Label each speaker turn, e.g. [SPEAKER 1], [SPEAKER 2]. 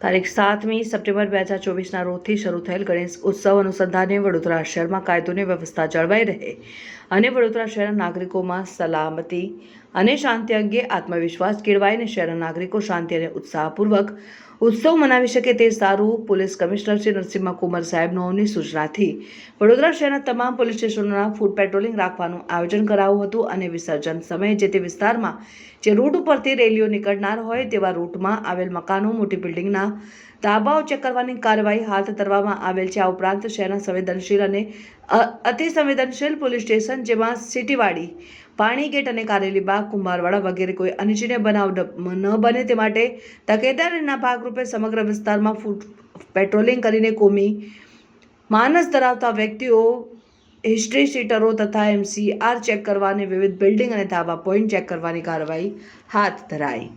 [SPEAKER 1] તારીખ 7મી સપ્ટેમ્બર 2024ના રોજથી શરૂ થયેલ ગણેશ ઉત્સવ અનુસંધાને વડોદરા શહેરમાં કાયદોની વ્યવસ્થા જળવાઈ રહે અને વડોદરા શહેરના નાગરિકોમાં સલામતી અને શાંતિ અંગે આત્મવિશ્વાસ કેળવાય અને શહેરના નાગરિકો શાંતિ અને ઉત્સાહપૂર્વક ઉત્સવ મનાવી શકે તે સારું પોલીસ કમિશનર શ્રી નરસિંહ કુમાર સાહેબની સૂચનાથી વડોદરા શહેરના તમામ પોલીસ સ્ટેશનોના ફૂટ પેટ્રોલિંગ રાખવાનું આયોજન કરાયું હતું અને વિસર્જન સમયે જે તે વિસ્તારમાં જે રૂટ ઉપરથી રેલીઓ નીકળનાર હોય તેવા રૂટમાં આવેલ મકાનો મોટી બિલ્ડિંગના તાબાઓ ચેક કરવાની કાર્યવાહી હાથ ધરવામાં આવેલ છે। આ ઉપરાંત શહેરના સંવેદનશીલ અને અતિ સંવેદનશીલ પોલીસ સ્ટેશન જેમાં સિટીવાડી, પાણી ગેટ અને કારેલીબાગ, કુંભારવાડા વગેરે કોઈ અનિચ્છનીય બનાવ ન બને તે માટે તકેદારીના ભાગરૂપે સમગ્ર વિસ્તારમાં ફૂટ પેટ્રોલિંગ કરીને કોમી માનસ ધરાવતા વ્યક્તિઓ, હિસ્ટ્રી શીટરો તથા MCR ચેક કરવા અને વિવિધ બિલ્ડિંગ અને ધાબા પોઈન્ટ ચેક કરવાની કાર્યવાહી હાથ ધરાઈ।